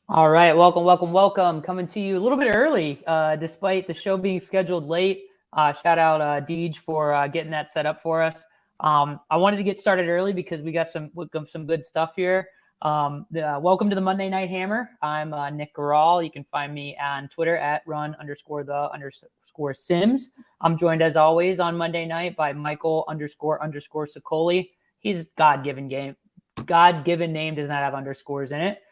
All right, welcome. Coming to you a little bit early, despite the show being scheduled late. Shout out Deej for getting that set up for us. I wanted to get started early because we got some good stuff here. Welcome to the Monday Night Hammer. I'm Nick Garal. You can find me on Twitter at run_the_Sims. I'm joined as always on Monday night by Michael__Sicoli. He's God-given name does not have underscores in it.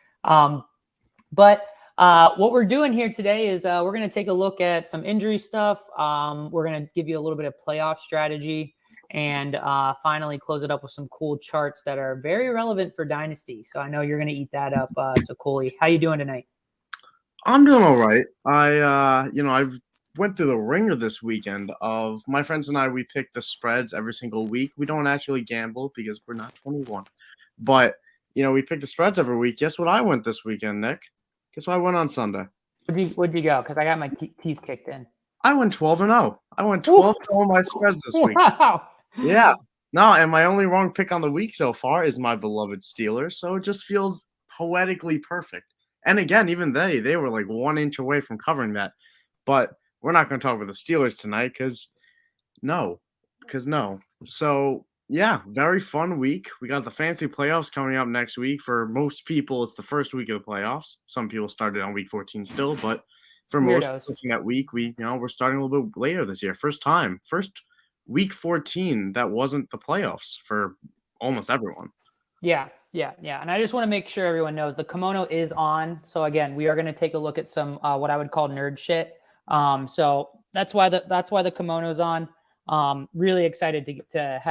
But what we're doing here today is we're going to take a look at some injury stuff. We're going to give you a little bit of playoff strategy and finally close it up with some cool charts that are very relevant for Dynasty. So I know you're going to eat that up. So Coley, how you doing tonight? I'm doing all right. I went through the ringer this weekend of my friends and I. We pick the spreads every single week. We don't actually gamble because we're not 21, but we pick the spreads every week. Guess what I went this weekend, Nick? Guess what I went on Sunday? What'd you go? Because I got my teeth kicked in. I went 12-0. I went 12-0 on my spreads this week. Wow. Yeah. No, and my only wrong pick on the week so far is my beloved Steelers. So it just feels poetically perfect. And again, even they were like 1 inch away from covering that. But we're not going to talk about the Steelers tonight because no. So yeah, very fun week. We got the fantasy playoffs coming up next week. For most people, it's the first week of the playoffs. Some people started on week 14 still, but for most Weirdos. people that week, we're starting a little bit later this year. First week 14 that wasn't the playoffs for almost everyone. Yeah. And I just want to make sure everyone knows the kimono is on. So again, we are going to take a look at some what I would call nerd shit. So that's why the kimono's on. Really excited to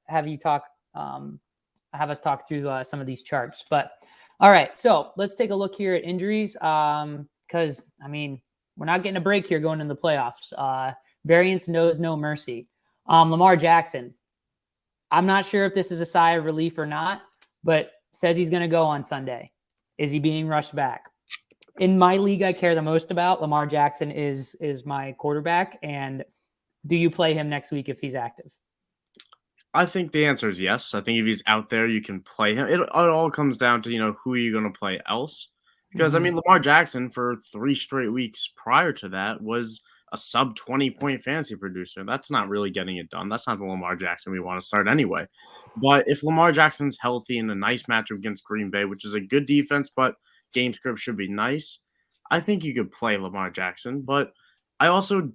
have you talk, have us talk through some of these charts. But all right, so let's take a look here at injuries. Because I mean, we're not getting a break here going into the playoffs. Variance knows no mercy. Lamar Jackson. I'm not sure if this is a sigh of relief or not, but says he's going to go on Sunday. Is he being rushed back? In my league I care the most about, Lamar Jackson is my quarterback. And do you play him next week if he's active? I think the answer is yes. I think if he's out there, you can play him. It all comes down to, who you're going to play else. Because, I mean, Lamar Jackson for 3 straight weeks prior to that was a sub 20-point fantasy producer. That's not really getting it done. That's not the Lamar Jackson we want to start anyway. But if Lamar Jackson's healthy in a nice matchup against Green Bay, which is a good defense, but game script should be nice, I think you could play Lamar Jackson. But I also,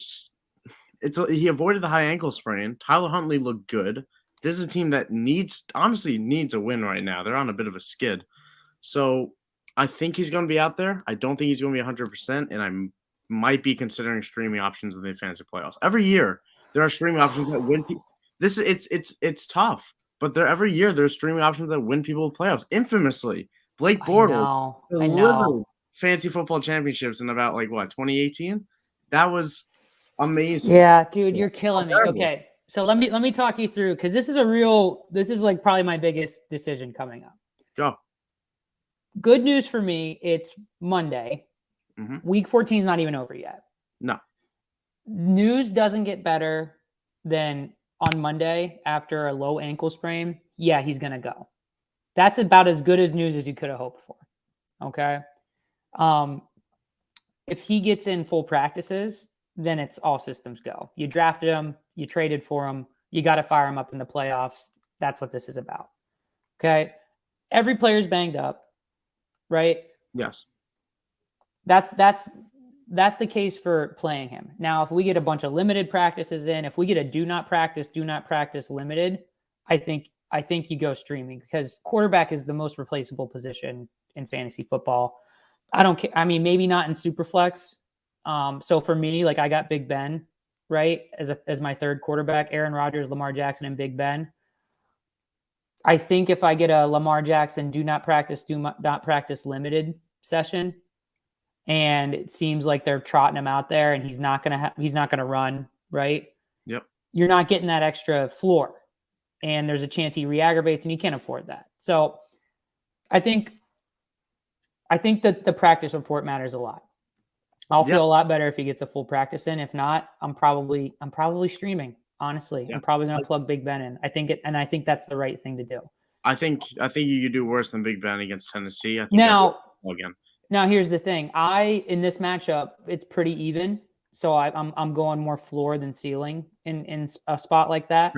he avoided the high ankle sprain. Tyler Huntley looked good. This is a team that honestly needs a win right now. They're on a bit of a skid. So I think he's going to be out there. I don't think he's going to be 100%, and I might be considering streaming options in the fantasy playoffs. Every year, there are streaming options that win people. It's tough, but every year there's streaming options that win people playoffs. Infamously, Blake Bortles delivered fantasy football championships in about 2018. That was amazing. Yeah, dude, you're killing me. Okay, so let me talk you through because this is probably my biggest decision coming up. Go. Good news for me, it's Monday. Mm-hmm. Week 14 is not even over yet. No. News doesn't get better than on Monday after a low ankle sprain. Yeah, he's going to go. That's about as good as news as you could have hoped for. Okay. If he gets in full practices, then it's all systems go. You drafted him, you traded for him, you got to fire him up in the playoffs. That's what this is about. Okay. Every player's banged up. Right? Yes. That's the case for playing him. Now, if we get a bunch of limited practices in, if we get a do not practice limited, I think you go streaming because quarterback is the most replaceable position in fantasy football. I don't care. I mean, maybe not in Superflex. So for me, I got Big Ben, right? As my third quarterback, Aaron Rodgers, Lamar Jackson, and Big Ben. I think if I get a Lamar Jackson do not practice limited session, and it seems like they're trotting him out there, and he's not gonna run, right? Yep. You're not getting that extra floor, and there's a chance he re-aggravates, and you can't afford that. So, I think that the practice report matters a lot. I'll feel a lot better if he gets a full practice in. If not, I'm probably streaming. Honestly, I'm probably going to plug Big Ben in. I think that's the right thing to do. I think you could do worse than Big Ben against Tennessee. I think now, again. Now here's the thing. In this matchup, it's pretty even. So I'm going more floor than ceiling in a spot like that.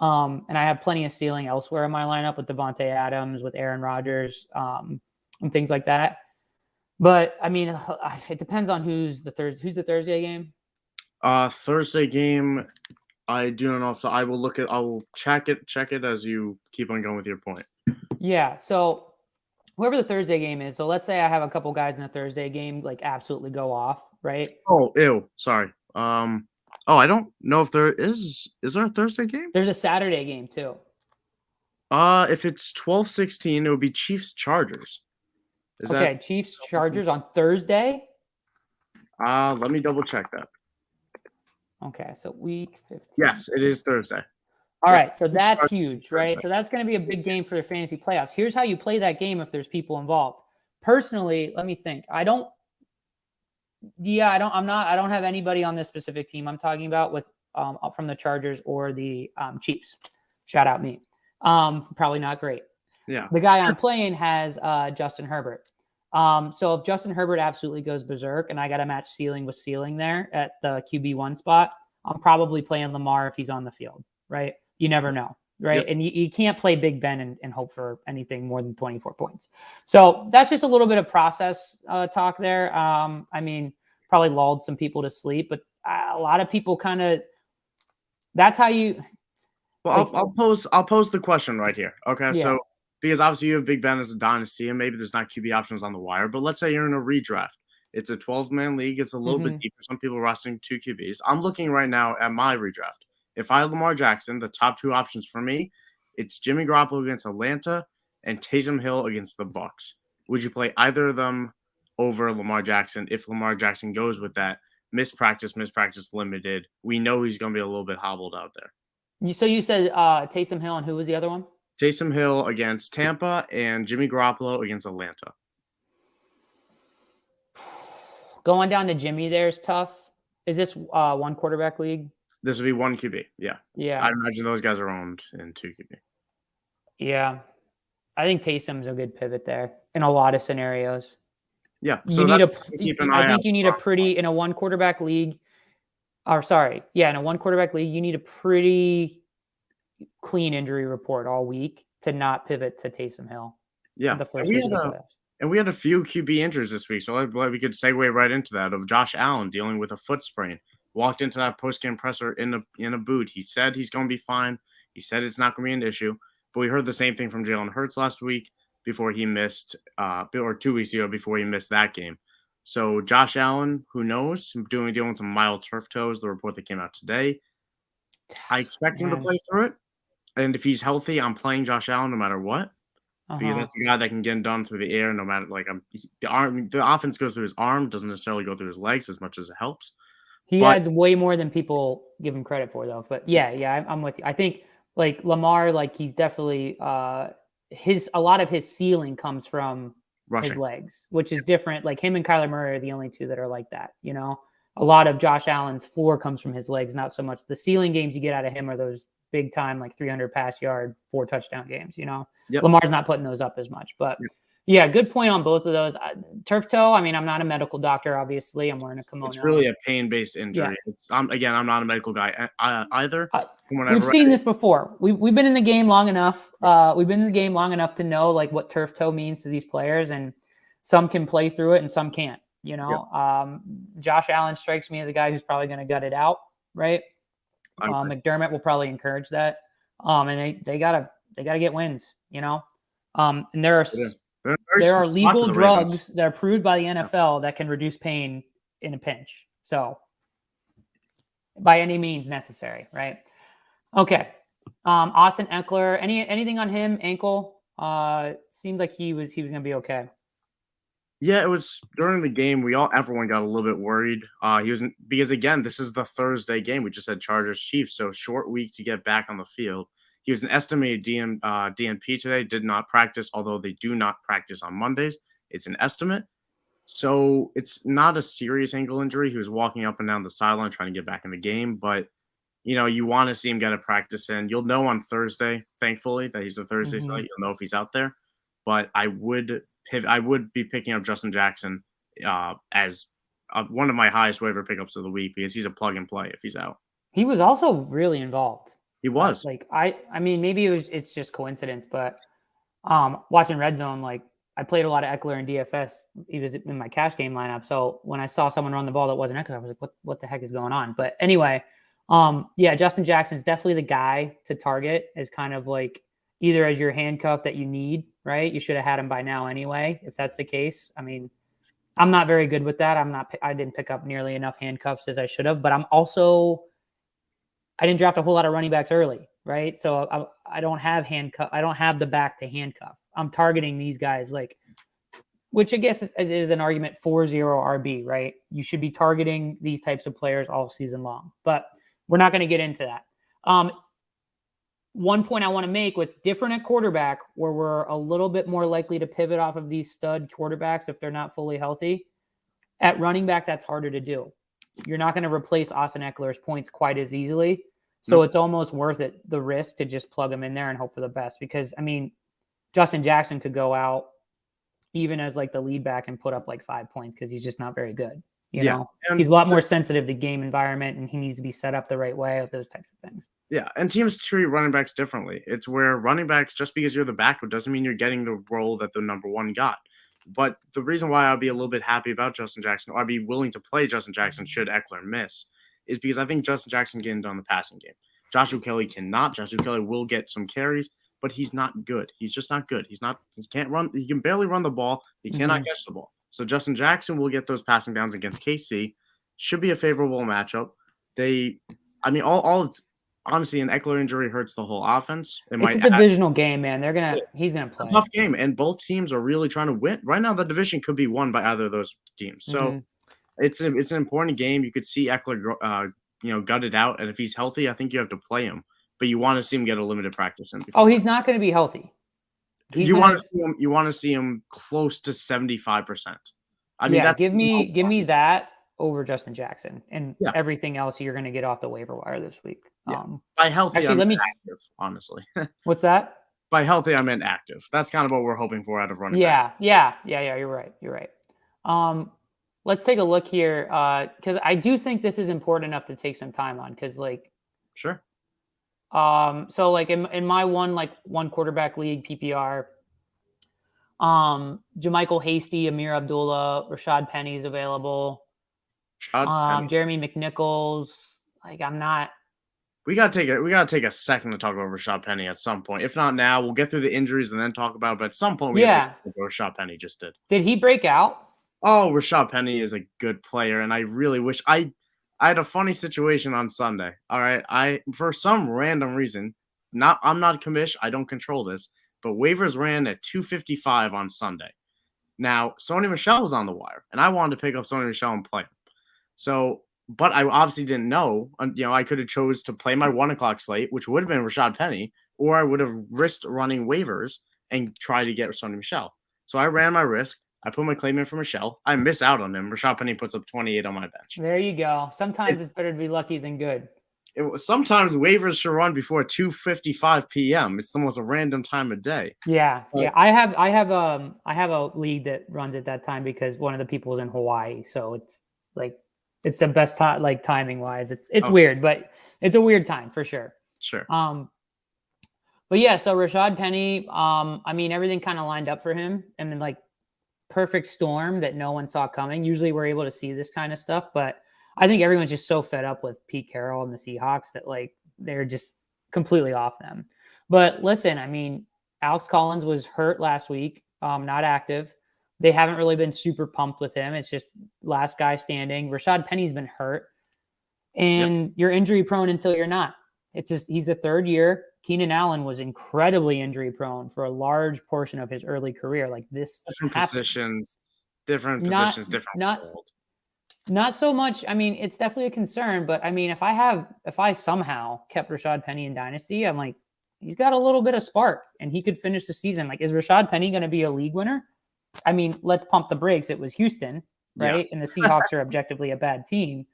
And I have plenty of ceiling elsewhere in my lineup with Devontae Adams, with Aaron Rodgers, and things like that. But I mean, it depends on who's the Thursday game. Thursday game, I do not know. So I will look at. I will check it as you keep on going with your point. Yeah. So whoever the Thursday game is. So let's say I have a couple guys in the Thursday game like absolutely go off, right? Oh, ew. Sorry. Oh, I don't know if there is. Is there a Thursday game? There's a Saturday game too. If it's 12-16, it would be Chiefs Chargers. Is Okay, that? Chiefs Chargers on Thursday. Let me double check that. Okay, so week 15. Yes, it is Thursday. All Yep. right, so that's huge, right? Thursday. So that's going to be a big game for the fantasy playoffs. Here's how you play that game if there's people involved. Personally, let me think. I don't have anybody on this specific team I'm talking about with from the Chargers or the Chiefs. Shout out me. Probably not great. Yeah. The guy I'm playing has Justin Herbert. So if Justin Herbert absolutely goes berserk and I got to match ceiling with ceiling there at the QB1 spot, I'm probably playing Lamar if he's on the field, right? You never know, right? Yep. And you can't play Big Ben and hope for anything more than 24 points. So that's just a little bit of process talk there. I mean, probably lulled some people to sleep, but a lot of people kind of, that's how you. Well, I'll pose the question right here. Okay, Yeah. so because obviously you have Big Ben as a dynasty, and maybe there's not QB options on the wire, but let's say you're in a redraft. It's a 12-man league. It's a little bit deeper. Some people are rostering 2 QBs. I'm looking right now at my redraft. If I had Lamar Jackson, the top 2 options for me, it's Jimmy Garoppolo against Atlanta and Taysom Hill against the Bucks. Would you play either of them over Lamar Jackson if Lamar Jackson goes with that mispractice limited? We know he's going to be a little bit hobbled out there. So you said Taysom Hill, and who was the other one? Taysom Hill against Tampa and Jimmy Garoppolo against Atlanta. Going down to Jimmy there is tough. Is this one quarterback league? This would be 1 QB. Yeah. Yeah. I imagine those guys are owned in 2 QB. Yeah. I think Taysom's a good pivot there in a lot of scenarios. Yeah. So I think you need a pretty, in a one quarterback league, in a one quarterback league, you need a pretty clean injury report all week to not pivot to Taysom Hill. Yeah. The first and we had a few QB injuries this week, so we could segue right into that of Josh Allen dealing with a foot sprain. Walked into that post-game presser in a boot. He said he's going to be fine. He said it's not going to be an issue. But we heard the same thing from Jalen Hurts last week before he missed, or 2 weeks ago before he missed that game. So Josh Allen, who knows, dealing with some mild turf toes, the report that came out today. I expect him to play through it. And if he's healthy, I'm playing Josh Allen no matter what. Because that's the guy that can get it done through the air no matter the offense goes through his arm, doesn't necessarily go through his legs as much as it helps. He adds way more than people give him credit for, though. But yeah, I'm with you. I think like Lamar, like he's definitely a lot of his ceiling comes from rushing. His legs, which is different. Like him and Kyler Murray are the only 2 that are like that. You know, a lot of Josh Allen's floor comes from his legs, not so much the ceiling games you get out of him are those big time like 300 pass yard, 4 touchdown games. You know, Lamar's not putting those up as much, but. Yeah, good point on both of those. Turf toe, I mean, I'm not a medical doctor, obviously. I'm wearing a kimono. It's really a pain-based injury. Yeah. I'm not a medical guy either. We've seen this before. We've been in the game long enough. We've been in the game long enough to know like what turf toe means to these players, and some can play through it and some can't. You know, Josh Allen strikes me as a guy who's probably going to gut it out, right? McDermott will probably encourage that, and they gotta get wins. You know, and there are legal drugs that are approved by the NFL that can reduce pain in a pinch. So by any means necessary, right? Okay. Austin Eckler, anything on him? Ankle? Seemed like he was going to be okay. Yeah, it was during the game. Everyone got a little bit worried. Because again, this is the Thursday game. We just had Chargers Chiefs, so short week to get back on the field. He was an estimated DNP today, did not practice, although they do not practice on Mondays. It's an estimate. So it's not a serious ankle injury. He was walking up and down the sideline trying to get back in the game. But, you want to see him get a practice in. You'll know on Thursday, thankfully, that he's a Thursday night. You'll know if he's out there. But I would I would be picking up Justin Jackson as one of my highest waiver pickups of the week because he's a plug and play if he's out. He was also really involved. He was. I mean, maybe it's just coincidence, but watching Red Zone, like I played a lot of Eckler in DFS. He was in my cash game lineup. So when I saw someone run the ball that wasn't Eckler, I was like, what the heck is going on? But anyway, yeah, Justin Jackson is definitely the guy to target as kind of like either as your handcuff that you need, right? You should have had him by now anyway, if that's the case. I mean, I'm not very good with that. I didn't pick up nearly enough handcuffs as I should have, but I didn't draft a whole lot of running backs early, right? So I don't have handcuff. I don't have the back to handcuff. I'm targeting these guys, like, which I guess is an argument for zero RB, right? You should be targeting these types of players all season long, but we're not going to get into that. One point I want to make with different at quarterback, where we're a little bit more likely to pivot off of these stud quarterbacks if they're not fully healthy. At running back, that's harder to do. You're not going to replace Austin Eckler's points quite as easily. So It's almost worth it, the risk to just plug him in there and hope for the best. Because, I mean, Justin Jackson could go out even as like the lead back and put up like 5 points because he's just not very good. You know, he's a lot more sensitive to game environment and he needs to be set up the right way with those types of things. Yeah, and teams treat running backs differently. It's where running backs, just because you're the backup, doesn't mean you're getting the role that the number one got. But the reason why I'll be a little bit happy about Justin Jackson, or I'd be willing to play Justin Jackson should Eckler miss, is because I think Justin Jackson can get on the passing game. Joshua Kelly cannot. Joshua Kelly will get some carries, but he's not good. He's just not good. He can't run. He can barely run the ball. He cannot catch the ball. So Justin Jackson will get those passing downs against KC. Should be a favorable matchup. Honestly, an Eckler injury hurts the whole offense. It's a divisional game, man. He's gonna play. It's a tough game, and both teams are really trying to win. Right now, the division could be won by either of those teams. So it's an important game. You could see Eckler, gutted out, and if he's healthy, I think you have to play him. But you want to see him get a limited practice in. Oh, he's not going to be healthy. You want to see him close to 75%. Give me that over Justin Jackson and everything else you're going to get off the waiver wire this week. Yeah. By healthy, actually, active, honestly. What's that? By healthy, I meant active. That's kind of what we're hoping for out of running back. Yeah. You're right. Let's take a look here because I do think this is important enough to take some time on because, like, sure. So like in my one quarterback league PPR, Jermichael Hasty, Amir Abdullah, Rashaad Penny is available. Jeremy McNichols. Like we gotta take a second to talk about Rashaad Penny at some point. If not now, we'll get through the injuries and then talk about it. But at some point, we have to what Rashaad Penny just did. Did he break out? Oh, Rashaad Penny is a good player, and I really wish I had a funny situation on Sunday. All right, for some random reason, I'm not commish. I don't control this, but waivers ran at 255 on Sunday. Now Sony Michel was on the wire, and I wanted to pick up Sony Michel and play him. So, but I obviously didn't know. I could have chose to play my 1 o'clock slate, which would have been Rashaad Penny, or I would have risked running waivers and try to get Sony Michel. So I ran my risk. I put my claim in for Michelle. I miss out on him. Rashaad Penny puts up 28 on my bench. There you go. Sometimes it's better to be lucky than good. Sometimes waivers should run before 2:55 p.m. It's the most random time of day. Yeah. I have a league that runs at that time because one of the people is in Hawaii. So it's the best time, like timing wise. It's weird, but it's a weird time for sure. Sure. But yeah. So Rashaad Penny. Everything kind of lined up for him, and then perfect storm that no one saw coming. Usually we're able to see this kind of stuff, but I think everyone's just so fed up with Pete Carroll and the Seahawks that they're just completely off them. But listen, Alex Collins was hurt last week, not active. They haven't really been super pumped with him. It's just last guy standing. Rashaad Penny's been hurt, and you're injury prone until you're not. It's just he's a third year. Keenan Allen was incredibly injury prone for a large portion of his early career. Different positions, different world. Not so much. It's definitely a concern, but if I somehow kept Rashaad Penny in Dynasty, I'm like, he's got a little bit of spark and he could finish the season. Is Rashaad Penny going to be a league winner? Let's pump the brakes. It was Houston, right? Yeah. And the Seahawks are objectively a bad team,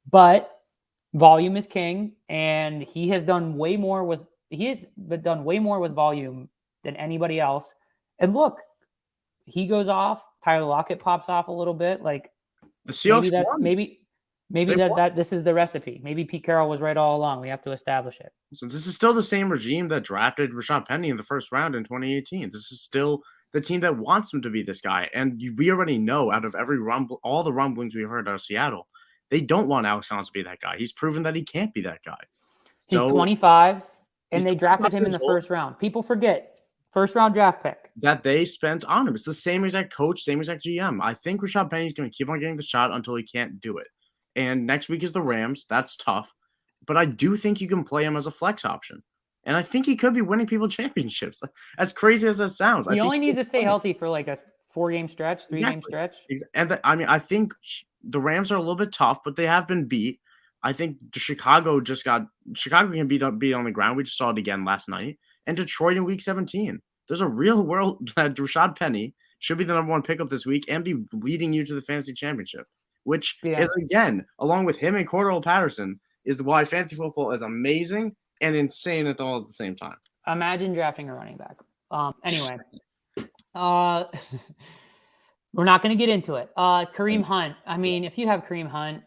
but volume is king, and he has done way more with volume than anybody else. And look, he goes off, Tyler Lockett pops off a little bit. Like The Seahawks won. maybe that this is the recipe. Maybe Pete Carroll was right all along. We have to establish it. So this is still the same regime that drafted Rashaad Penny in the first round in 2018. This is still the team that wants him to be this guy. And we already know out of all the rumblings we heard out of Seattle, they don't want Alex Collins to be that guy. He's proven that he can't be that guy. He's 25, and they drafted him in the first round. People forget. First round draft pick. That they spent on him. It's the same exact coach, same exact GM. I think Rashaad Penny is going to keep on getting the shot until he can't do it. And next week is the Rams. That's tough. But I do think you can play him as a flex option. And I think he could be winning people championships. As crazy as that sounds. He only needs to stay healthy for like a 4-game stretch, 3-game stretch. And I think the Rams are a little bit tough, but they have been beat. I think Chicago can beat on the ground. We just saw it again last night. And Detroit in week 17. There's a real world that Rashaad Penny should be the number one pickup this week and be leading you to the fantasy championship, which is, again, along with him and Cordell Patterson, is why fantasy football is amazing and insane at the same time. Imagine drafting a running back. Anyway, we're not going to get into it. Kareem Hunt. I mean, if you have Kareem Hunt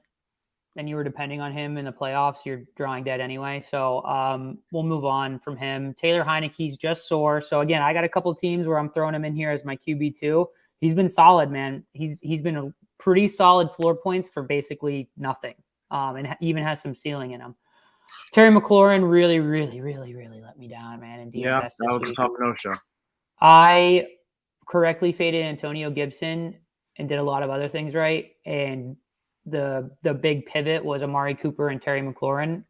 and you were depending on him in the playoffs, you're drawing dead anyway. So we'll move on from him. Taylor Heineke's just sore. So again, I got a couple teams where I'm throwing him in here as my QB2. He's been solid, man. He's been a pretty solid floor points for basically nothing. And even has some ceiling in him. Terry McLaurin really, really, really, really let me down, man. In DFS that was a tough no-show. I correctly faded Antonio Gibson and did a lot of other things right. And the big pivot was Amari Cooper and Terry McLaurin.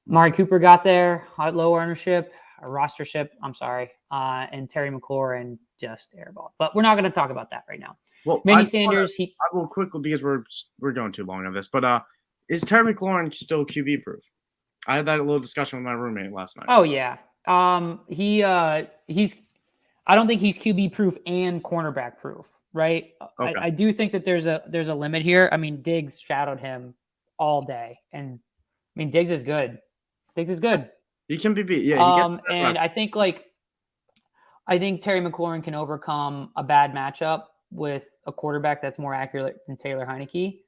Amari Cooper got there at low ownership, or rostership, and Terry McLaurin just airballed. But we're not going to talk about that right now. Well, Manny Sanders, I will quickly, because we're going too long on this, but is Terry McLaurin still QB proof? I had that little discussion with my roommate last night. Oh yeah. He's I don't think he's QB proof and cornerback proof, right? Okay. I do think that there's a limit here. I mean, Diggs shadowed him all day, and I mean Diggs is good. He can be beat. Yeah. And I think Terry McLaurin can overcome a bad matchup with a quarterback that's more accurate than Taylor Heineke.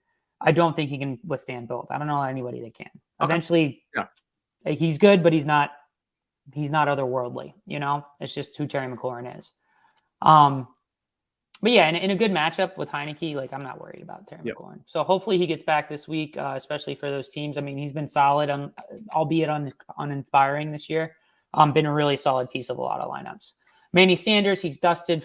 I don't think he can withstand both. I don't know anybody that can. Okay. Eventually, he's good, but he's not otherworldly. It's just who Terry McLaurin is. But yeah, in a good matchup with Heineke, like I'm not worried about Terry McLaurin. So hopefully he gets back this week, especially for those teams. I mean, he's been solid, albeit uninspiring this year. Been a really solid piece of a lot of lineups. Manny Sanders, he's dusted.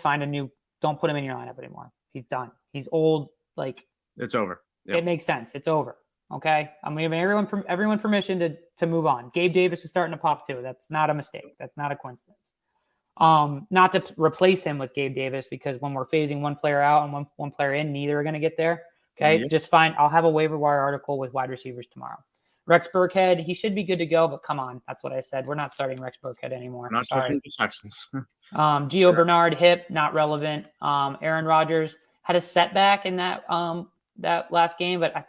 Don't put him in your lineup anymore. He's done. He's old. Like it's over. Yep. It makes sense. It's over. Okay. I'm giving everyone permission to move on. Gabe Davis is starting to pop too. That's not a mistake. That's not a coincidence. Not to replace him with Gabe Davis, because when we're phasing one player out and one player in, neither are going to get there. Okay. Yep. Just fine. I'll have a waiver wire article with wide receivers tomorrow. Rex Burkhead, he should be good to go, but come on. That's what I said. We're not starting Rex Burkhead anymore. Not touching the Texans. Gio Bernard, hip, not relevant. Aaron Rodgers had a setback in that last game, but I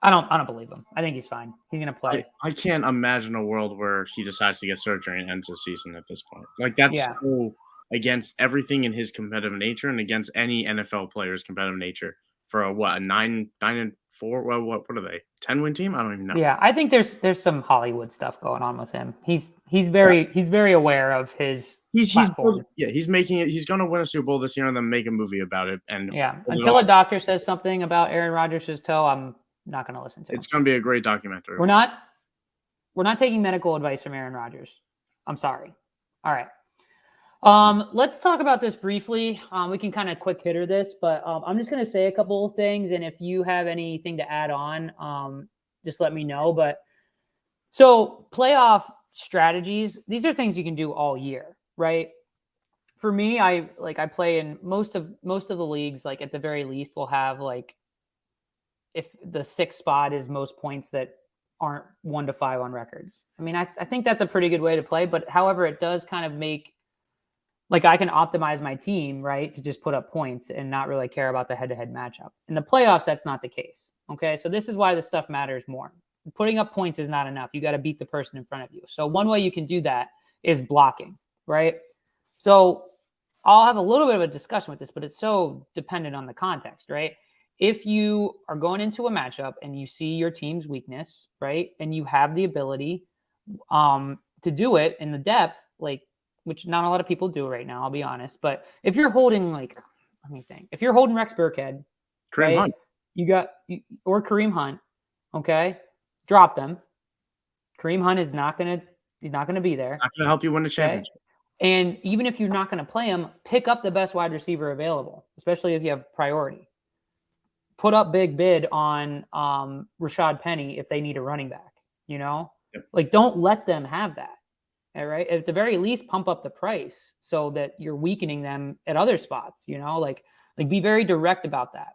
don't believe him. I think he's fine. He's going to play. I can't imagine a world where he decides to get surgery and ends the season at this point. Like that's so against everything in his competitive nature and against any NFL player's competitive nature for a 9-4. Well, what are they? 10-win team? I don't even know. Yeah, I think there's some Hollywood stuff going on with him. He's very aware of his. He's making it. He's going to win a Super Bowl this year and then make a movie about it. And until a doctor says something about Aaron Rodgers' toe, I'm not going to listen to it. It's going to be a great documentary. We're not taking medical advice from Aaron Rodgers. I'm sorry. All right. Let's talk about this briefly. We can kind of quick hitter this, but I'm just going to say a couple of things. And if you have anything to add on, just let me know. But so playoff strategies, these are things you can do all year, right? For me, I play in most of the leagues, like at the very least we'll have like, if the 6th spot is most points that aren't 1-5 on records. I mean, I think that's a pretty good way to play, but however, it does kind of make, like I can optimize my team, right, to just put up points and not really care about the head-to-head matchup. In the playoffs, that's not the case. Okay, so this is why this stuff matters more. Putting up points is not enough. You got to beat the person in front of you. So one way you can do that is blocking, right? So I'll have a little bit of a discussion with this, but it's so dependent on the context, right? If you are going into a matchup and you see your team's weakness, right, and you have the ability to do it in the depth, like, which not a lot of people do right now, I'll be honest. But if you're holding, like, let me think, if you're holding Rex Burkhead, Kareem right, Hunt. or Kareem Hunt, okay, drop them. Kareem Hunt is not gonna be there. It's not going to help you win a Okay. championship. And even if you're not going to play him, pick up the best wide receiver available, especially if you have priority. Put up big bid on Rashaad Penny if they need a running back, Yep. Like, don't let them have that. All right. At the very least, pump up the price so that you're weakening them at other spots, like be very direct about that.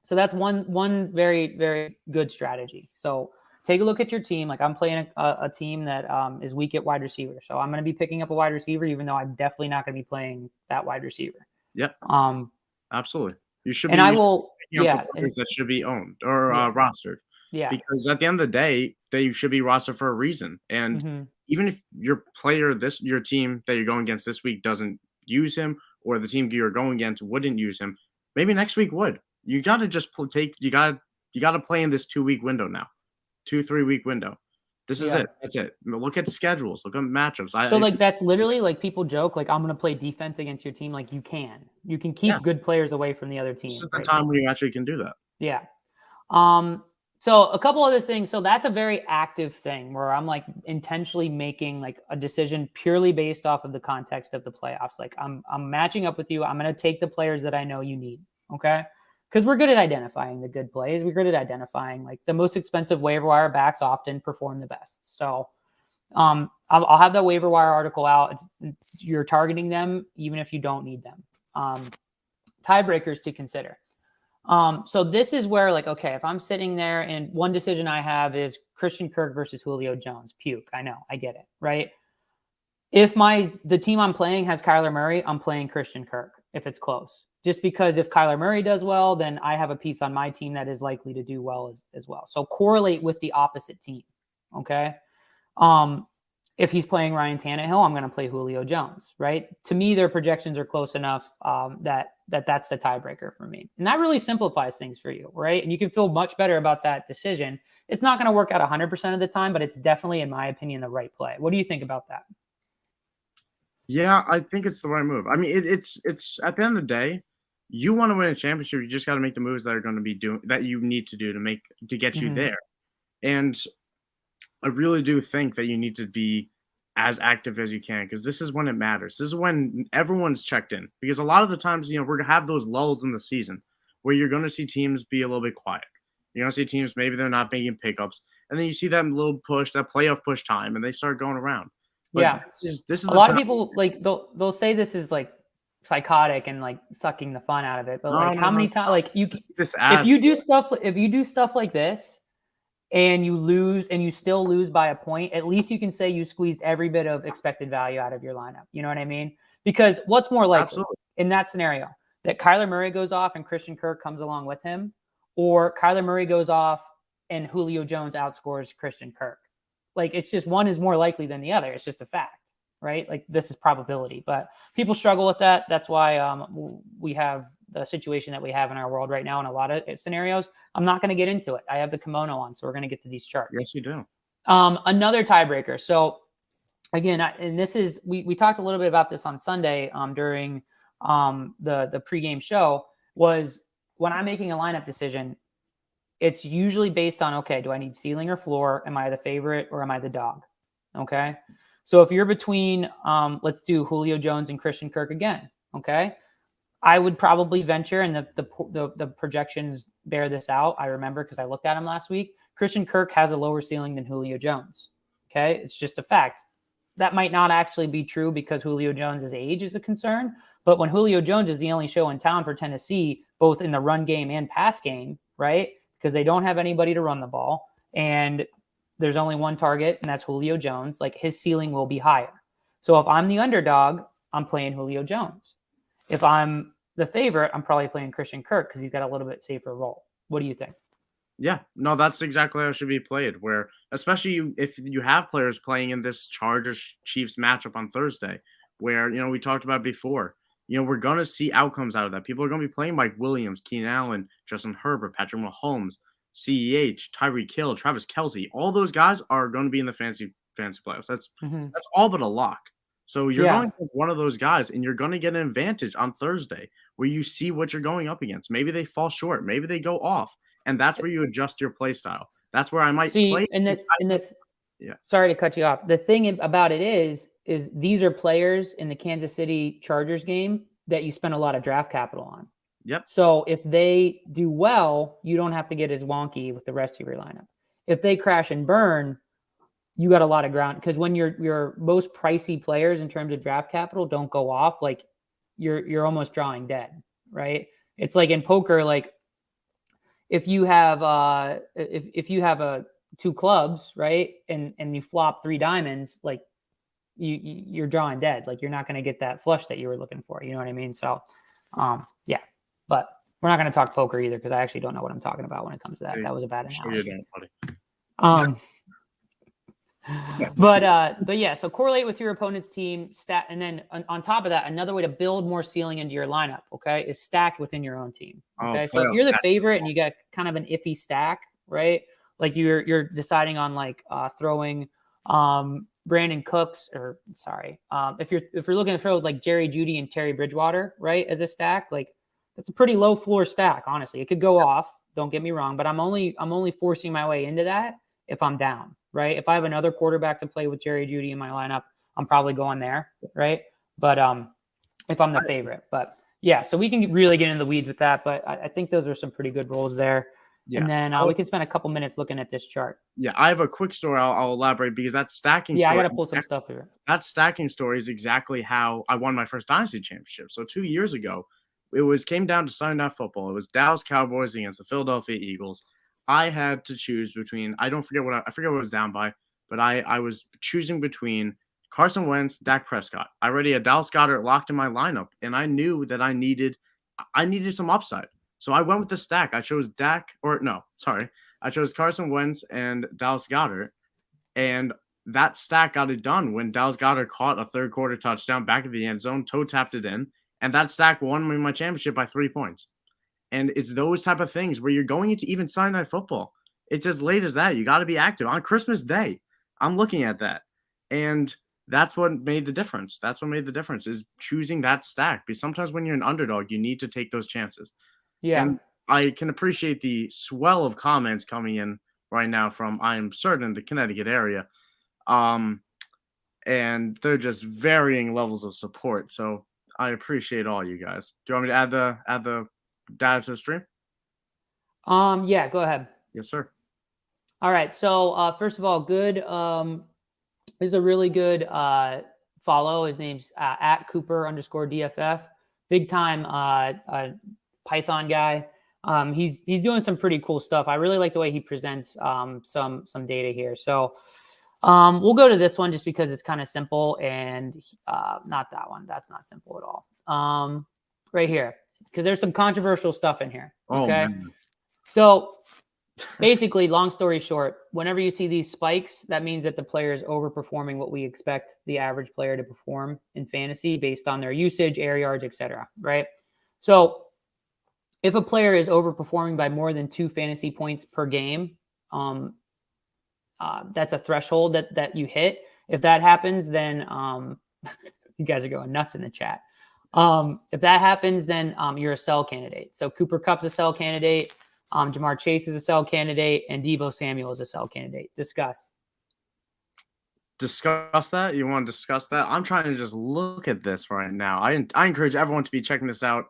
So that's one very, very good strategy. So take a look at your team. Like, I'm playing a team that is weak at wide receiver. So I'm going to be picking up a wide receiver, even though I'm definitely not going to be playing that wide receiver. Yep. Absolutely. You should And be I will, picking up the players that should be owned or rostered. Yeah. Because at the end of the day, they should be rostered for a reason. And even if your team that you're going against this week doesn't use him, or the team you're going against wouldn't use him, maybe next week would. You got to just you got to play in this 2-week window now. 2-3 week window. This is it. That's it. Look at schedules. Look at matchups. So that's literally, like, people joke, like, I'm going to play defense against your team. Like, you can keep good players away from the other team. This is the time where you actually can do that. Yeah. So a couple other things. So that's a very active thing where I'm, like, intentionally making, like, a decision purely based off of the context of the playoffs. Like, I'm matching up with you. I'm going to take the players that I know you need. Okay. Because we're good at identifying the good plays. We're good at identifying, like, the most expensive waiver wire backs often perform the best. So I'll have that waiver wire article out. You're targeting them even if you don't need them. Tiebreakers to consider. So this is where, like, okay, if I'm sitting there and one decision I have is Christian Kirk versus Julio Jones, puke. I know, I get it, right? If the team I'm playing has Kyler Murray, I'm playing Christian Kirk if it's close. Just because if Kyler Murray does well, then I have a piece on my team that is likely to do well as well. So correlate with the opposite team, okay? If he's playing Ryan Tannehill, I'm going to play Julio Jones, right? To me, their projections are close enough that's the tiebreaker for me. And that really simplifies things for you, right? And you can feel much better about that decision. It's not going to work out 100% of the time, but it's definitely, in my opinion, the right play. What do you think about that? Yeah, I think it's the right move. I mean, it's at the end of the day, you want to win a championship, you just got to make the moves that are going to be that you need to do to get you there. And I really do think that you need to be as active as you can, because this is when it matters. This is when everyone's checked in, because a lot of the times, we're going to have those lulls in the season where you're going to see teams be a little bit quiet. You're going to see teams, maybe they're not making pickups. And then you see that little push, that playoff push time, and they start going around. But this is a lot of people, like, they'll say this is, like, psychotic and, like, sucking the fun out of it. But how many times, like, if you do stuff like this and you lose and you still lose by a point, at least you can say you squeezed every bit of expected value out of your lineup. You know what I mean? Because what's more likely in that scenario, that Kyler Murray goes off and Christian Kirk comes along with him, or Kyler Murray goes off and Julio Jones outscores Christian Kirk? Like, it's just one is more likely than the other. It's just a fact, right? Like, this is probability, but people struggle with that. That's why we have the situation that we have in our world right now in a lot of scenarios. I'm not going to get into it. I have the kimono on, so we're going to get to these charts. Yes, you do. Another tiebreaker. So again, and this is, we talked a little bit about this on Sunday during the pregame show, was when I'm making a lineup decision, it's usually based on, okay, do I need ceiling or floor? Am I the favorite or am I the dog? Okay. So if you're between, let's do Julio Jones and Christian Kirk again. Okay. I would probably venture, and the projections bear this out. I remember because I looked at him last week. Christian Kirk has a lower ceiling than Julio Jones. Okay. It's just a fact. That might not actually be true because Julio Jones' age is a concern. But when Julio Jones is the only show in town for Tennessee, both in the run game and pass game, right? Because they don't have anybody to run the ball, and there's only one target, and that's Julio Jones. Like, his ceiling will be higher. So if I'm the underdog, I'm playing Julio Jones. If I'm the favorite, I'm probably playing Christian Kirk because he's got a little bit safer role. What do you think? Yeah, no, that's exactly how it should be played. Where, especially if you have players playing in this Chargers-Chiefs matchup on Thursday, where we talked about before. we're going to see outcomes out of that. People are going to be playing Mike Williams, Keenan Allen, Justin Herbert, Patrick Mahomes, CEH, Tyreek Hill, Travis Kelce. All those guys are going to be in the fantasy playoffs. That's all but a lock. So you're going to have one of those guys, and you're going to get an advantage on Thursday where you see what you're going up against. Maybe they fall short. Maybe they go off. And that's where you adjust your play style. That's where I might play. Sorry to cut you off. The thing about it is these are players in the Kansas City Chargers game that you spend a lot of draft capital on. Yep. So if they do well, you don't have to get as wonky with the rest of your lineup. If they crash and burn, you got a lot of ground, because when your most pricey players in terms of draft capital don't go off, like you're almost drawing dead, right? It's like in poker, like if you have if you have two clubs, right, and you flop 3 diamonds, like you're drawing dead. Like you're not going to get that flush that you were looking for. You know what I mean? So, yeah. But we're not going to talk poker either, because I actually don't know what I'm talking about when it comes to that. That was a bad analogy. Sure you don't, buddy. But yeah, so correlate with your opponent's team stat, and then on top of that, another way to build more ceiling into your lineup, okay, is stack within your own team. Okay, so if you're the favorite and you got kind of an iffy stack, right? Like you're deciding on like throwing Brandon Cooks, or if you're looking to throw like Jerry Jeudy and Terry Bridgewater, right, as a stack, like that's a pretty low floor stack. Honestly, it could go off. Don't get me wrong, but I'm only forcing my way into that if I'm down. Right. If I have another quarterback to play with Jerry Jeudy in my lineup, I'm probably going there. Right. But if I'm the favorite, but yeah, so we can really get into the weeds with that. But I think those are some pretty good roles there. Yeah. And then we can spend a couple minutes looking at this chart. Yeah, I have a quick story I'll elaborate, because that stacking story. Yeah, I got to pull some stuff here. That stacking story is exactly how I won my first Dynasty championship. So 2 years ago, came down to Sunday Night Football. It was Dallas Cowboys against the Philadelphia Eagles. I had to choose between, I forget what I was down by, but I was choosing between Carson Wentz, Dak Prescott. I already had Dallas Goedert locked in my lineup, and I knew that I needed some upside. So I went with the stack. I chose I chose Carson Wentz and Dallas Goedert, and that stack got it done when Dallas Goedert caught a third quarter touchdown back of the end zone, toe tapped it in, and that stack won me my championship by 3 points. And it's those type of things where you're going into even Sunday Night Football. It's as late as that. You got to be active on Christmas Day. I'm looking at that, and that's what made the difference. That's what made the difference, is choosing that stack. Because sometimes when you're an underdog, you need to take those chances. Yeah. And I can appreciate the swell of comments coming in right now from, I am certain, the Connecticut area. And they're just varying levels of support. So I appreciate all you guys. Do you want me to add the data to the stream? Yeah, go ahead. Yes, sir. All right. So first of all, good. This is a really good follow. His name's at Cooper_DFF. Big time Python guy. He's doing some pretty cool stuff. I really like the way he presents some data here. So we'll go to this one just because it's kind of simple, and not that one. That's not simple at all. Right here, because there's some controversial stuff in here. Okay. Oh, so basically, long story short, whenever you see these spikes, that means that the player is overperforming what we expect the average player to perform in fantasy based on their usage, air yards, etc. Right? So if a player is overperforming by more than 2 fantasy points per game, that's a threshold that you hit. If that happens, then you guys are going nuts in the chat. If that happens, then you're a sell candidate. So Cooper Kupp's a sell candidate. Jamar Chase is a sell candidate, and Deebo Samuel is a sell candidate. Discuss that? You want to discuss that? I'm trying to just look at this right now. I encourage everyone to be checking this out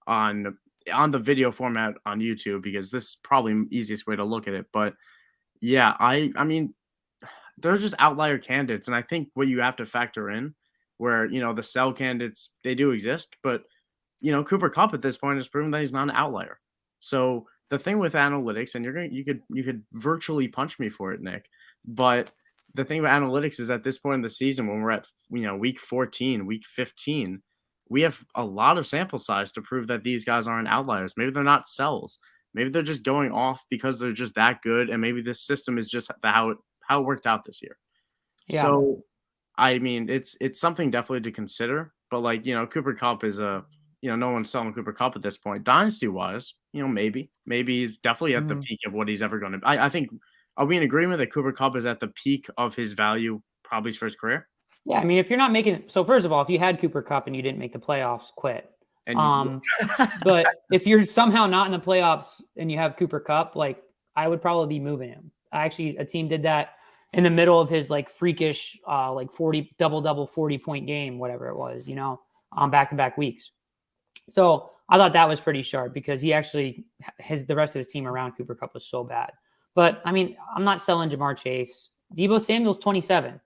on the video format on YouTube, because this is probably the easiest way to look at it. But yeah, I mean, they're just outlier candidates. And I think what you have to factor in, where, the sell candidates, they do exist, but, Cooper Kupp at this point has proven that he's not an outlier. So the thing with analytics, and you could virtually punch me for it, Nick, but the thing about analytics is, at this point in the season, when we're at, week 14, week 15, we have a lot of sample size to prove that these guys aren't outliers. Maybe they're not sells. Maybe they're just going off because they're just that good, and maybe this system is just how it worked out this year. Yeah. So, I mean, it's something definitely to consider. But like, Cooper Cup is no one's selling Cooper Cup at this point. Dynasty wise, maybe he's definitely at the Mhm. peak of what he's ever going to be. I think, are we in agreement that Cooper Cup is at the peak of his value probably for his career? Yeah, I mean, if you're not making so first of all, if you had Cooper Cup and you didn't make the playoffs, quit. And Um, but if you're somehow not in the playoffs and you have Cooper Cup, like I would probably be moving him. Actually, a team did that in the middle of his like freakish like 40 double 40-point game, whatever it was, on back-to-back weeks. So I thought that was pretty sharp because he actually the rest of his team around Cooper Cup was so bad. But I mean, I'm not selling Jamar Chase. Deebo Samuel's 27.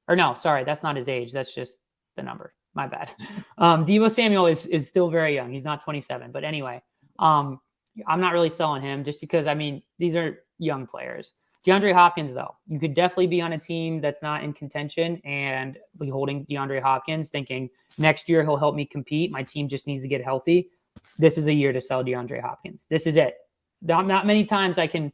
Or no, sorry, that's not his age. That's just the number. My bad. Deebo Samuel is still very young. He's not 27. But anyway, I'm not really selling him just because, I mean, these are young players. DeAndre Hopkins, though, you could definitely be on a team that's not in contention and be holding DeAndre Hopkins, thinking next year he'll help me compete. My team just needs to get healthy. This is a year to sell DeAndre Hopkins. This is it. Not many times I can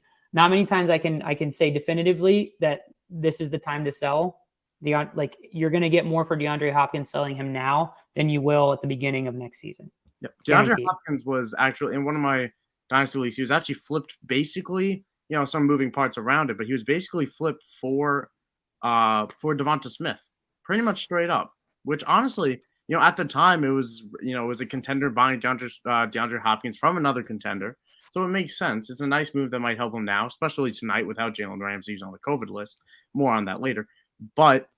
say definitively that this is the time to sell. Like you're going to get more for DeAndre Hopkins selling him now than you will at the beginning of next season. Yep. DeAndre Guaranteed. Hopkins was actually in one of my dynasty leagues. He was actually flipped basically, some moving parts around it, but he was basically flipped for Devonta Smith, pretty much straight up. Which honestly, at the time it was a contender buying DeAndre Hopkins from another contender, so it makes sense. It's a nice move that might help him now, especially tonight without Jalen Ramsey on the COVID list. More on that later, but.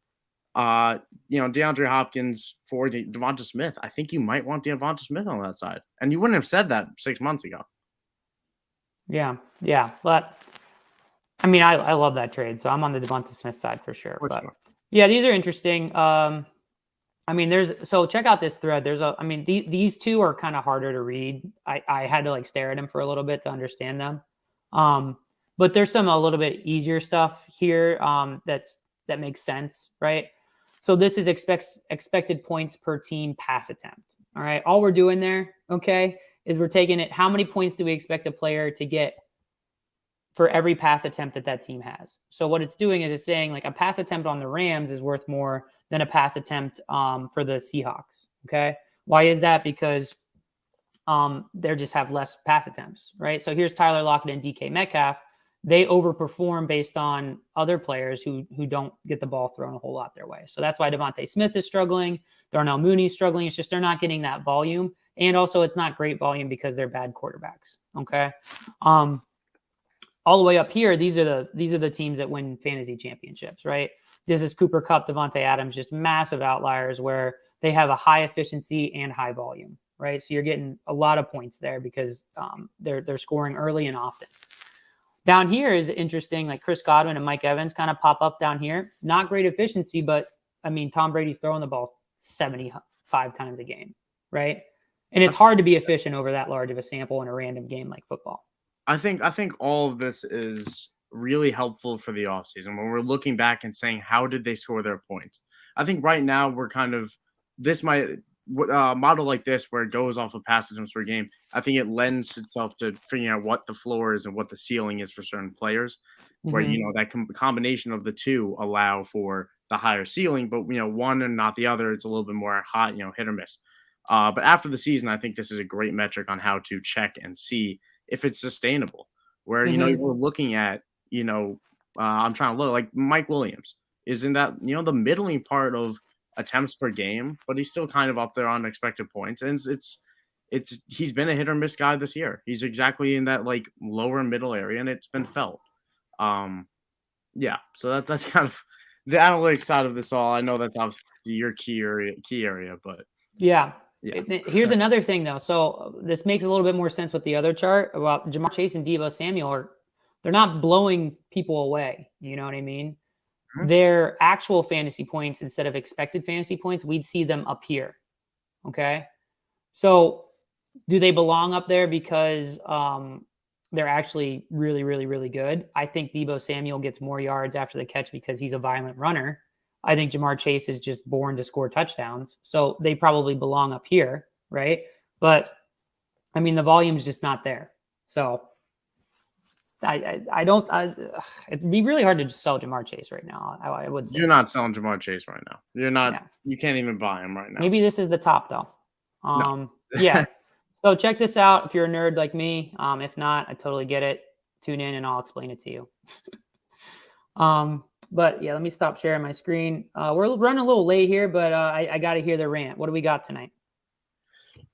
DeAndre Hopkins for Devonta Smith. I think you might want Devonta Smith on that side. And you wouldn't have said that 6 months ago. Yeah. But I mean, I love that trade. So I'm on the Devonta Smith side for sure. But yeah, these are interesting. I mean, check out this thread. These two are kind of harder to read. I had to like stare at them for a little bit to understand them. But there's a little bit easier stuff here that makes sense, right? So this is expected points per team pass attempt. All right. All we're doing there, okay, is we're taking it. How many points do we expect a player to get for every pass attempt that team has? So what it's doing is it's saying like a pass attempt on the Rams is worth more than a pass attempt for the Seahawks. Okay. Why is that? Because they just have less pass attempts, right? So here's Tyler Lockett and DK Metcalf. They overperform based on other players who don't get the ball thrown a whole lot their way. So that's why Devontae Smith is struggling. Darnell Mooney's struggling. It's just they're not getting that volume. And also it's not great volume because they're bad quarterbacks. Okay. All the way up here, these are the teams that win fantasy championships, right? This is Cooper Kupp, Devontae Adams, just massive outliers where they have a high efficiency and high volume, right? So you're getting a lot of points there because they're scoring early and often. Down here is interesting, like Chris Godwin and Mike Evans kind of pop up down here. Not great efficiency, but I mean, Tom Brady's throwing the ball 75 times a game, right? And it's hard to be efficient over that large of a sample in a random game like football. I think all of this is really helpful for the offseason when we're looking back and saying, how did they score their points? I think right now we're kind of model like this where it goes off of pass attempts per game. I think it lends itself to figuring out what the floor is and what the ceiling is for certain players, where that combination of the two allow for the higher ceiling, but one and not the other. It's a little bit more hot, hit or miss. But after the season, I think this is a great metric on how to check and see if it's sustainable. Where we're looking at I'm trying to look like Mike Williams is in that the middling part of attempts per game, but he's still kind of up there on expected points. And he's been a hit or miss guy this year. He's exactly in that like lower middle area, and it's been felt. Yeah. So that's kind of the analytics side of this all. I know that's obviously your key area, but yeah. Here's another thing though. So this makes a little bit more sense with the other chart about Jamar Chase and Deebo Samuel. They're not blowing people away. You know what I mean? Their actual fantasy points instead of expected fantasy points, we'd see them up here. Okay. So do they belong up there because they're actually really, really, really good? I think Deebo Samuel gets more yards after the catch because he's a violent runner. I think Jamar Chase is just born to score touchdowns. So they probably belong up here. Right. But I mean, the volume's just not there. So I don't. It'd be really hard to just sell Jamar Chase right now. I would say You're not selling Jamar Chase right now. You're not. Yeah. You can't even buy him right now. Maybe this is the top though. No. Yeah. So check this out if you're a nerd like me. If not, I totally get it. Tune in and I'll explain it to you. But yeah, let me stop sharing my screen. We're running a little late here, but I got to hear the rant. What do we got tonight?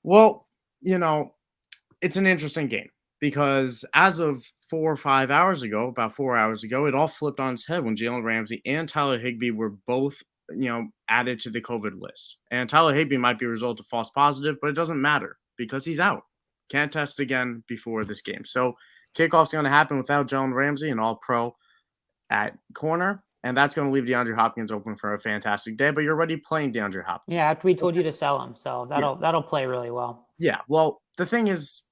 Well, it's an interesting game because as of 4 or 5 hours ago, about 4 hours ago, it all flipped on its head when Jalen Ramsey and Tyler Higbee were both, added to the COVID list. And Tyler Higbee might be a result of false positive, but it doesn't matter because he's out. Can't test again before this game. So kickoff's going to happen without Jalen Ramsey, an all-pro at corner. And that's going to leave DeAndre Hopkins open for a fantastic day, but you're already playing DeAndre Hopkins. Yeah, after we told you to sell him, so that'll play really well. Yeah, well, the thing is,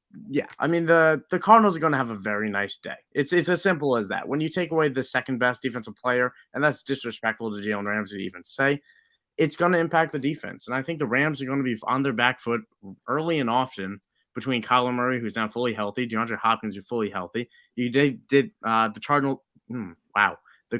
I mean, the Cardinals are going to have a very nice day. It's as simple as that. When you take away the second best defensive player, and that's disrespectful to Jalen Ramsey to even say, it's going to impact the defense. And I think the Rams are going to be on their back foot early and often between Kyler Murray, who's now fully healthy, DeAndre Hopkins, who's fully healthy. You did the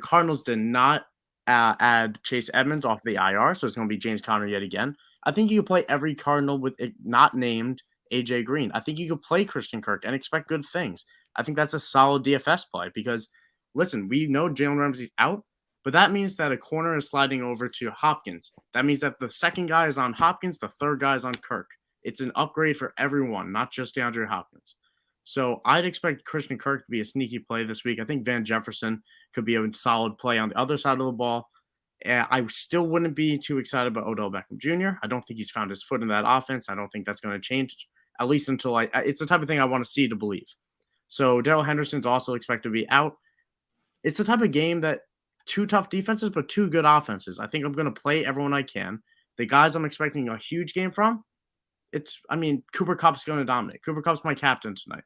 Cardinals did not add Chase Edmonds off the IR, so it's going to be James Conner yet again. I think you could play every Cardinal with it not named AJ Green. I think you could play Christian Kirk and expect good things. I think that's a solid DFS play because, listen, we know Jalen Ramsey's out, but that means that a corner is sliding over to Hopkins. That means that the second guy is on Hopkins, the third guy is on Kirk. It's an upgrade for everyone, not just DeAndre Hopkins. So I'd expect Christian Kirk to be a sneaky play this week. I think Van Jefferson could be a solid play on the other side of the ball. I still wouldn't be too excited about Odell Beckham Jr. I don't think he's found his foot in that offense. I don't think that's going to change, at least until it's the type of thing I want to see to believe. So Darrell Henderson's also expected to be out. It's the type of game that two tough defenses, but two good offenses. I think I'm going to play everyone I can. The guys I'm expecting a huge game from, Cooper Kupp's going to dominate. Cooper Kupp's my captain tonight.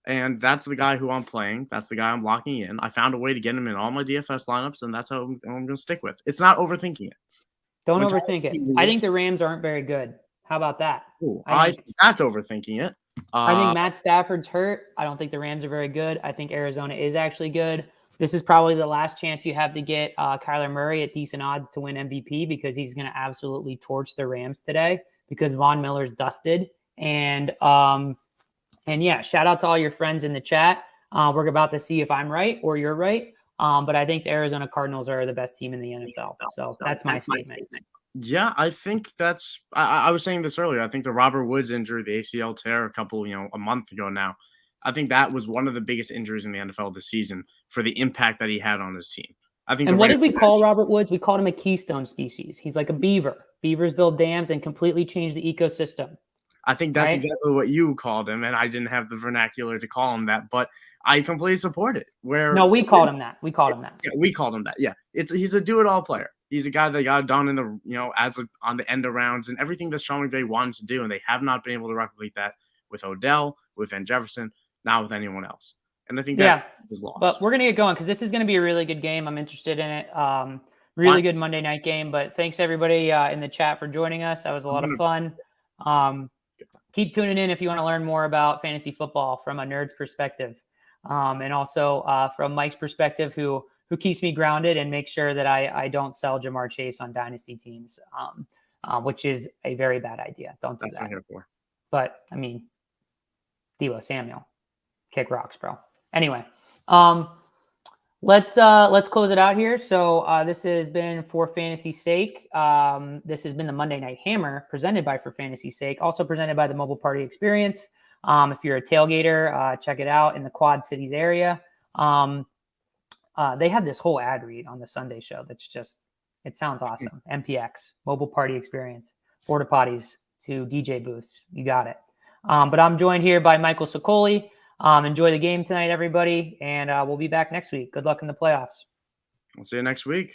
And that's the guy who I'm playing. That's the guy I'm locking in. I found a way to get him in all my DFS lineups, and that's how I'm going to stick with. It's not overthinking it. Don't overthink it. I think the Rams aren't very good. How about that? I think that's overthinking it. I think Matt Stafford's hurt. I don't think the Rams are very good. I think Arizona is actually good. This is probably the last chance you have to get Kyler Murray at decent odds to win MVP because he's going to absolutely torch the Rams today because Von Miller's dusted. And yeah, shout out to all your friends in the chat. We're about to see if I'm right or you're right. But I think the Arizona Cardinals are the best team in the NFL. So that's my statement. Yeah, I think that's I was saying this earlier. I think the Robert Woods injury, the ACL tear a month ago now, I think that was one of the biggest injuries in the NFL this season for the impact that he had on his team. I think. And what did we call Robert Woods? We called him a keystone species. He's like a beaver. Beavers build dams and completely change the ecosystem. I think that's exactly what you called him, and I didn't have the vernacular to call him that, but I completely support it. We called him that. We called him that. Yeah, we called him that. Yeah, he's a do-it-all player. He's a guy that got done in the on the end of rounds and everything that Sean McVay wanted to do, and they have not been able to replicate that with Odell, with Van Jefferson, not with anyone else. And I think that was lost. But we're gonna get going because this is gonna be a really good game. I'm interested in it. Really good Monday night game. But thanks everybody in the chat for joining us. That was a lot of fun. Keep tuning in if you want to learn more about fantasy football from a nerd's perspective, and also from Mike's perspective, who keeps me grounded and makes sure that I don't sell Jamar Chase on dynasty teams, which is a very bad idea. Don't do that. That's what I'm here for. But I mean, Deebo Samuel, kick rocks, bro. Anyway, let's close it out here. So this has been For Fantasy's Sake. This has been the Monday Night Hammer presented by For Fantasy's Sake, also presented by the Mobile Party Experience. If you're a tailgater, check it out in the Quad Cities area. They have this whole ad read on the Sunday show. That's just, it sounds awesome. MPX, Mobile Party Experience, porta potties to DJ booths. You got it. But I'm joined here by Michael Sicoli. Enjoy the game tonight, everybody. And we'll be back next week. Good luck in the playoffs. We'll see you next week.